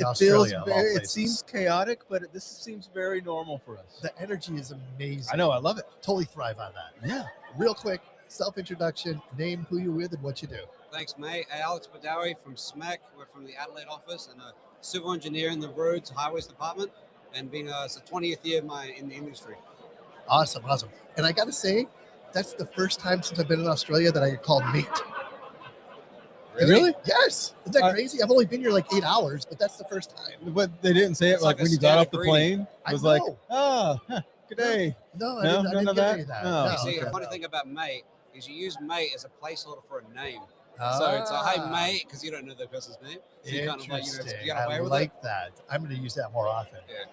Australia. It seems chaotic, but this seems very normal for us. The energy is amazing. I know. I love it. Totally thrive on that. Yeah. Real quick, self-introduction, name, who you're with, and what you do. Thanks, mate. Alex Badawi from SMEC. We're from the Adelaide office and a civil engineer in the Roads Highways Department, and being it's the 20th year in the industry. Awesome. And I got to say, that's the first time since I've been in Australia that I get called mate. Really? Yes. Isn't that crazy? I've only been here like 8 hours, but that's the first time. But they didn't say it like when you got off the plane. It was like, good day. No, I didn't get any of that. No. You see, a funny thing about mate is you use mate as a placeholder for a name. So it's a hey mate, because you don't know the person's name. So you kind of like, you get away with it. I like that. I'm going to use that more often. Yeah.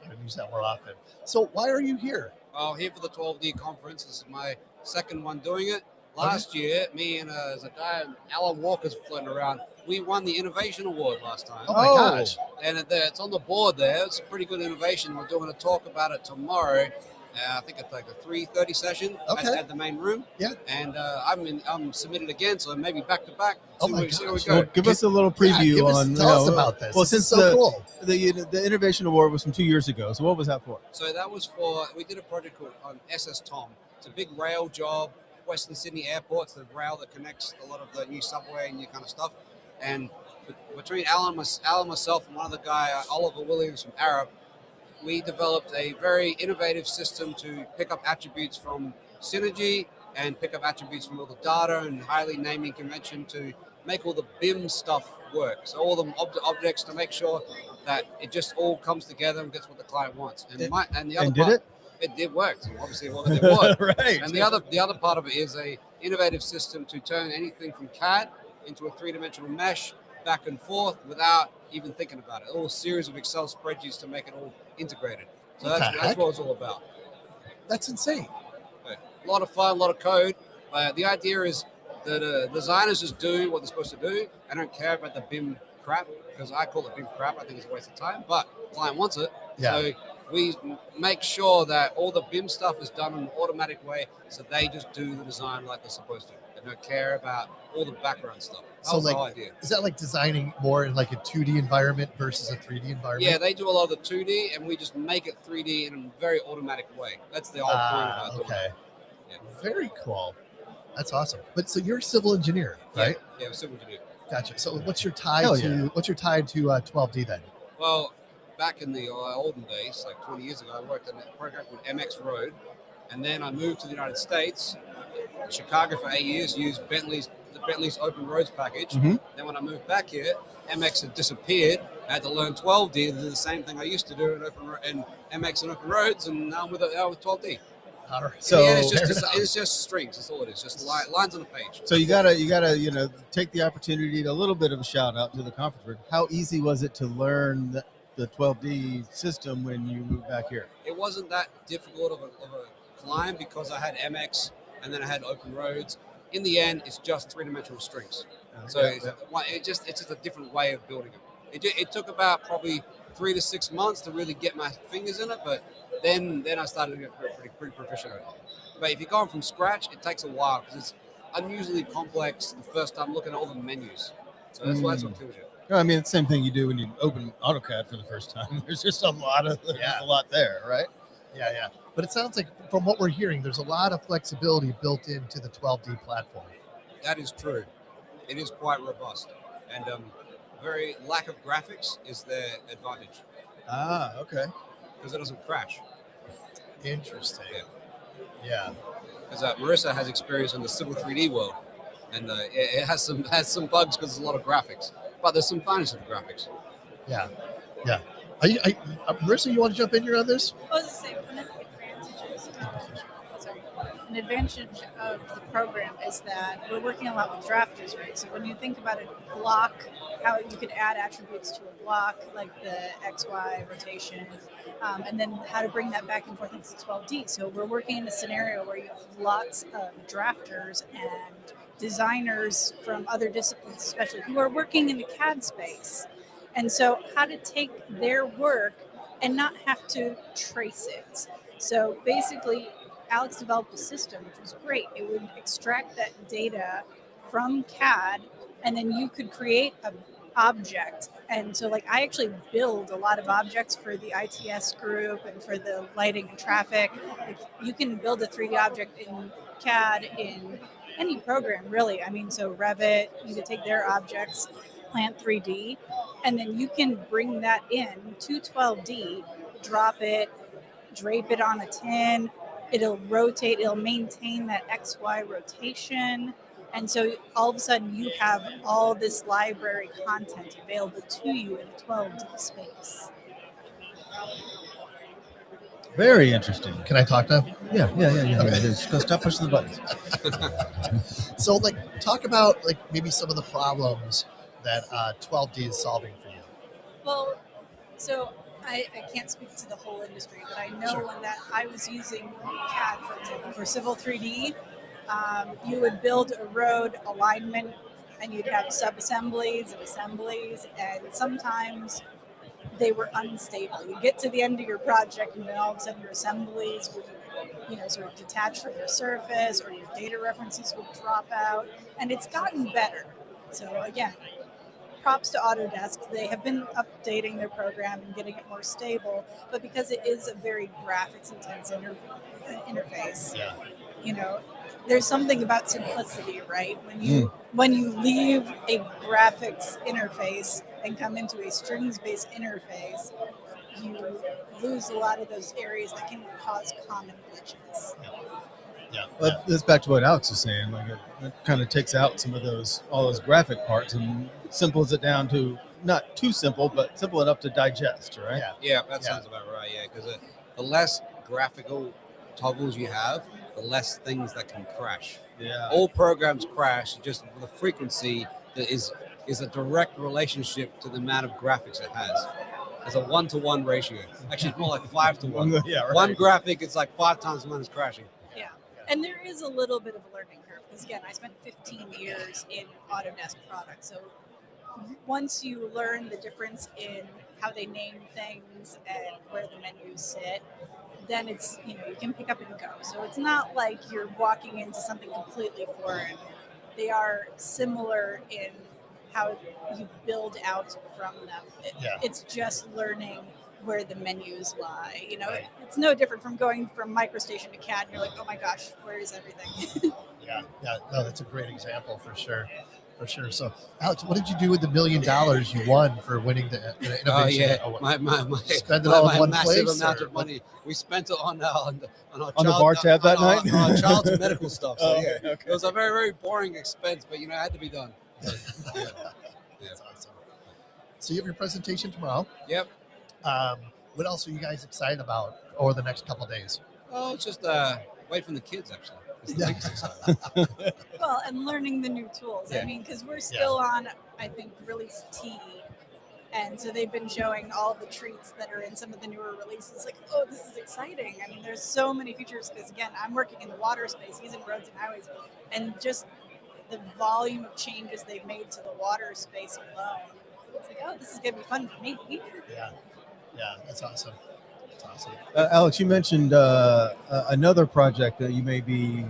I'm going to use that more often. So why are you here? Well, here for the 12D conference. This is my second one doing it. Last year, me and there's a guy, Alan Walker's floating around. We won the Innovation Award last time. Oh my gosh. And it's on the board there. It's a pretty good innovation. We're doing a talk about it tomorrow. I think it's like a 3:30 session at the main room. Yeah. And I'm submitted again, so maybe back to back. Oh my gosh. Well, give us a little preview on. Tell us about this. Well, since cool. The Innovation Award was from 2 years ago, so what was that for? So that was we did a project called on SS Tom. It's a big rail job, Western Sydney Airport. It's the rail that connects a lot of the new subway and new kind of stuff. And between Alan, myself, and one other guy, Oliver Williams from Arab, we developed a very innovative system to pick up attributes from Synergy and pick up attributes from all the data and highly naming convention to make all the BIM stuff work. So all the objects to make sure that it just all comes together and gets what the client wants. And the other part, it did work. Obviously, it was. Right. And the other part of it is a innovative system to turn anything from CAD into a three-dimensional mesh back and forth without even thinking about it. All a series of Excel spreadsheets to make it all integrated. So that's what it's all about. That's insane. A lot of fun, a lot of code. The idea is that designers just do what they're supposed to do. I don't care about the BIM crap, because I call it BIM crap. I think it's a waste of time, but the client wants it. Yeah. So we make sure that all the BIM stuff is done in an automatic way, so they just do the design like they're supposed to. They don't care about all the background stuff. That's the idea. Is that like designing more in like a 2D environment versus a 3D environment? Yeah, they do a lot of the 2D, and we just make it 3D in a very automatic way. That's the whole point about doing it. Yeah. Very cool. That's awesome. But so you're a civil engineer, right? Yeah, I'm a civil engineer. Gotcha. So what's your tie to 12D then? Well, back in the olden days, like 20 years ago, I worked on a program called MX Road, and then I moved to the United States. Chicago for 8 years, used the Bentley's Open Roads package. Mm-hmm. Then when I moved back here, MX had disappeared. I had to learn 12D to do the same thing I used to do in MX and Open Roads, and now I'm with 12D. All right. So it's just strings. That's all it is. Just lines on the page. So you gotta take the opportunity to a little bit of a shout out to the conference room. How easy was it to learn the 12D system when you moved back here? It wasn't that difficult of a climb because I had MX and then I had Open Roads. In the end, it's just three-dimensional strings. So it's just a different way of building it. It took about probably 3 to 6 months to really get my fingers in it, but then I started to get pretty proficient at it. But if you're going from scratch, it takes a while because it's unusually complex the first time looking at all the menus. So that's what kills you. I mean, it's the same thing you do when you open AutoCAD for the first time. There's just a lot there, right? Yeah. But it sounds like from what we're hearing, there's a lot of flexibility built into the 12D platform. That is true. It is quite robust. And very lack of graphics is their advantage. Ah, okay. Because it doesn't crash. Interesting. Yeah. Because Marissa has experience in the Civil 3D world, and it has some bugs because there's a lot of graphics, but there's some fineness of the graphics. Yeah. Marissa, you want to jump in here on this? I was going to say, an advantage of the program is that we're working a lot with drafters, right? So when you think about a block, how you could add attributes to a block, like the XY rotation, and then how to bring that back and forth into 12D. So we're working in a scenario where you have lots of drafters and designers from other disciplines, especially, who are working in the CAD space. And so how to take their work and not have to trace it. So basically, Alex developed a system, which was great. It would extract that data from CAD, and then you could create an object And so like I actually build a lot of objects for the ITS group and for the lighting and traffic. Like you can build a 3D object in CAD in any program really. I mean, so Revit, you could take their objects, Plant 3D, and then you can bring that in to 12D, drop it, drape it on a tin. It'll rotate, it'll maintain that XY rotation. And so all of a sudden you have all this library content available to you in a 12D space. Very interesting. Can I talk now? Yeah. Just go stop pushing the buttons. So, like, talk about like maybe some of the problems that 12D is solving for you. Well, so I can't speak to the whole industry, but I know Sure. when that I was using CAD, for example, for Civil 3D, you would build a road alignment and you'd have sub-assemblies and assemblies, and sometimes they were unstable. You get to the end of your project and then all of a sudden your assemblies would, sort of detach from your surface, or your data references would drop out, and it's gotten better. So again, props to Autodesk. They have been updating their program and getting it more stable, but because it is a very graphics intense interface, there's something about simplicity, right? When you leave a graphics interface and come into a strings-based interface, you lose a lot of those areas that can cause common glitches. Well, that's back to what Alex was saying. Like it kind of takes out some of all those graphic parts and simples it down to not too simple, but simple enough to digest, right? Yeah, that sounds about right. Yeah, because the less graphical toggles you have, the less things that can crash. Yeah. All programs crash just the frequency that is a direct relationship to the amount of graphics it has. It's a 1-to-1 ratio. Actually, it's more like 5-to-1. Yeah, right. One graphic, it's like 5 times the amount is crashing. Yeah, and there is a little bit of a learning curve because again, I spent 15 years in Autodesk products. So once you learn the difference in how they name things and where the menus sit, then it's, you can pick up and go. So it's not like you're walking into something completely foreign. They are similar in how you build out from them. It's just learning where the menus lie. It's no different from going from MicroStation to CAD and you're like, oh my gosh, where is everything? No, that's a great example for sure. So, Alex, what did you do with the $1 million you won for winning the innovation? My spend it all in one massive place, amount or of money. We spent it on our On the bar tab that night? on our child's medical stuff. So Okay. it was a very, very boring expense, but it had to be done. That's awesome. So you have your presentation tomorrow. Yep. What else are you guys excited about over the next couple of days? Oh, it's just wait from the kids actually. It's the biggest excitement. Well, and learning the new tools. Yeah. I mean, because we're still on, I think, release T. And so they've been showing all the treats that are in some of the newer releases. Like, oh, this is exciting. I mean, there's so many features because, again, I'm working in the water space, using roads and highways. And just the volume of changes they've made to the water space alone. It's like, oh, this is going to be fun for me. Yeah, that's awesome. Alex, you mentioned another project that you may be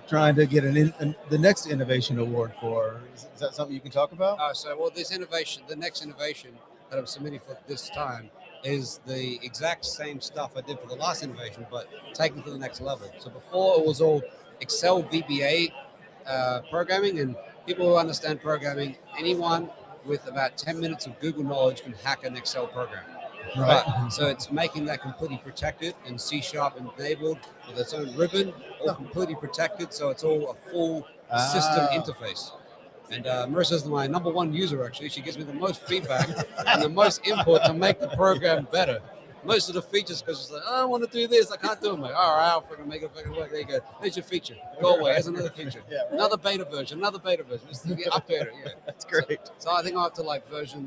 trying to get the next innovation award for. Is that something you can talk about? The next innovation that I'm submitting for this time is the exact same stuff I did for the last innovation, but taken to the next level. So before it was all Excel VBA programming, and people who understand programming, anyone with about 10 minutes of Google knowledge can hack an Excel program. Right. So it's making that completely protected and C# enabled with its own ribbon, all completely protected. So it's all a full system interface. And Marissa is my number one user, actually. She gives me the most feedback and the most input to make the program better. Most of the features, because she's like, oh, I want to do this. I can't do it. I'm like, all right, I'll freaking make it fucking work. There you go. There's your feature. Go away. Here's another feature. Yeah, right. Another beta version. Just to get updated. Yeah. That's great. So I think I'm up to version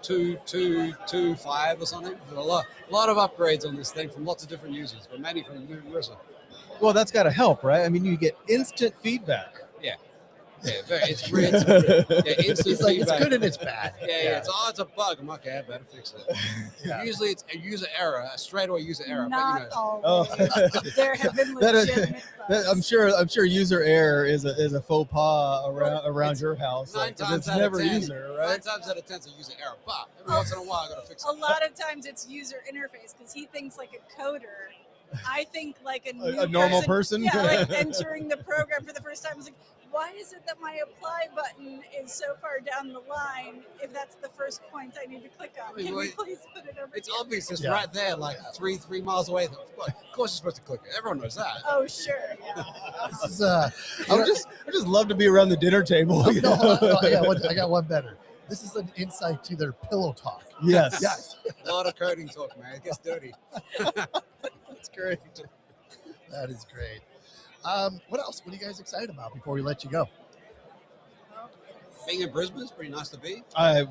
2.5 or something. There's a lot of upgrades on this thing from lots of different users, but mainly from Marissa. Well, that's got to help, right? I mean, you get instant feedback. Yeah. Yeah, it's really, yeah, instant It's like it's feedback. good and it's bad. Yeah. It's a bug. I'm like, okay, I better fix it. Yeah. Usually it's a user error, a straightaway user error. Not but Oh. always. There have been That is- legitimate bugs. I'm sure user error is a faux pas around your house. Nine Like, 'cause times it's out of never 10, user, 9 right? times out of 10 it's a user error, but every once in a while I gotta fix A it. lot of times it's user interface because he thinks like a coder. I think like a new A normal person? Yeah, like entering the program for the first time. I was like, why is it that my apply button is so far down the line? If that's the first point I need to click on, can we please put it over It's here? obvious. It's Yeah. right there, like three miles away. Of course you're supposed to click it. Everyone knows that. Oh sure, yeah. This is I just love to be around the dinner table. you no, hold know? on. I got one better. This is an insight to their pillow talk. Yes. Yes, A lot of coding talk, man. It gets dirty. that's great. That is great. What else? What are you guys excited about before we let you go? Being in Brisbane is pretty nice to be. I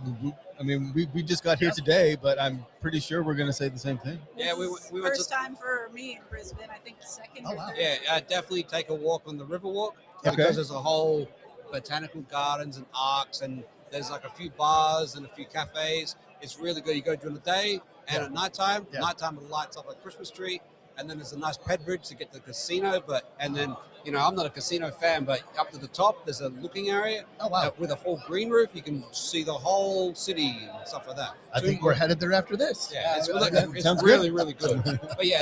mean, we just got here today, but I'm pretty sure we're going to say the same thing. Yeah, we This is went first to- time for me in Brisbane. I think second Oh, or wow. third. Yeah, definitely take a walk on the Riverwalk Okay. because there's a whole botanical gardens and arcs, and there's like a few bars and a few cafes. It's really good. You go during the day and at nighttime. Yeah. Nighttime it lights up like Christmas tree, and then there's a nice ped bridge to get to the casino. And then I'm not a casino fan, but up to the top there's a looking area Oh wow! with a full green roof. You can see the whole city and stuff like that. I think we're headed there after this. Yeah, it's Sounds really, really good.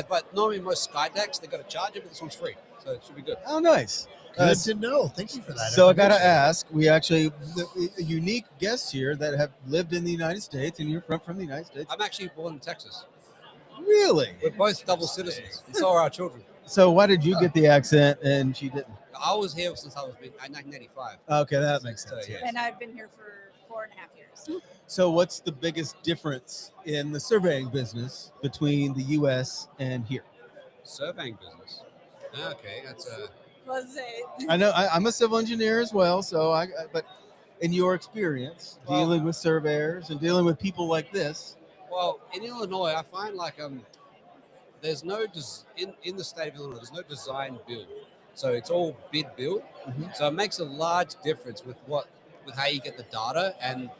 But normally most sky decks they got to charge it, but this one's free, so it should be good. Oh, nice. Good to know. Thank you for that. So I got to information. ask, we actually, a unique guests here that have lived in the United States, and you're from the United States. I'm actually born in Texas. Really? We're both double citizens, and so are our children. So why did you get the accent and she didn't? I was here since I was in 1985. Okay, that makes So, sense. yeah. And I've been here for 4.5 years. So what's the biggest difference in the surveying business between the U.S. and here? Surveying business. Okay, that's Let's say I know I'm a civil engineer as well, so but in your experience Well- dealing with surveyors and dealing with people like this, well in Illinois. I find like there's no in the state of Illinois. There's no design build, so it's all bid build. Mhm. So it makes a large difference with how you get the data, and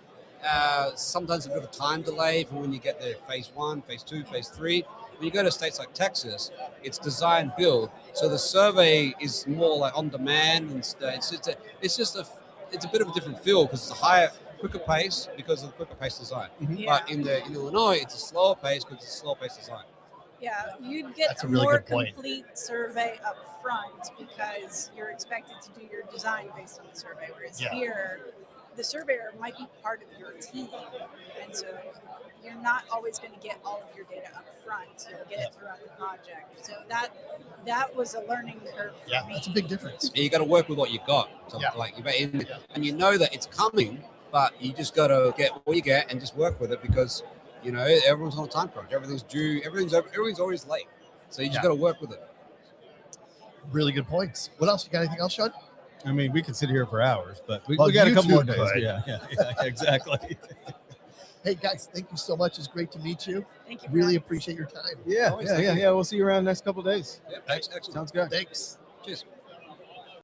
sometimes a bit of a time delay from when you get there. Phase 1, phase 2, phase 3. When you go to states like Texas, it's design build, so the survey is more like on demand, and it's a bit of a different feel because it's a higher, quicker pace because of the quicker pace design. yeah. But in Illinois, it's a slower pace because it's a slower pace design. Yeah, you'd get That's a a really more good point. complete survey up front because you're expected to do your design based on the survey. Whereas Yeah. here, the surveyor might be part of your team, and so you're not always going to get all of your data up front. You'll get it throughout the project. So that was a learning curve for Yeah, me. that's a big difference. You got to work with what you got. So Yeah. and you know that it's coming, but you just got to get what you get and just work with it because everyone's on a time crunch. Everything's due. Everything's always late. So you just Yeah. got to work with it. Really good points. What else? You got anything else, Sean? I mean, we could sit here for hours, but we Well, got a you couple two more days. could. Yeah, exactly. Hey guys, thank you so much. It's great to meet you. Thank you. for Really having us. appreciate your time. Yeah. Always thank you. We'll see you around next couple days. Yep, excellent. Sounds good. Thanks. Cheers.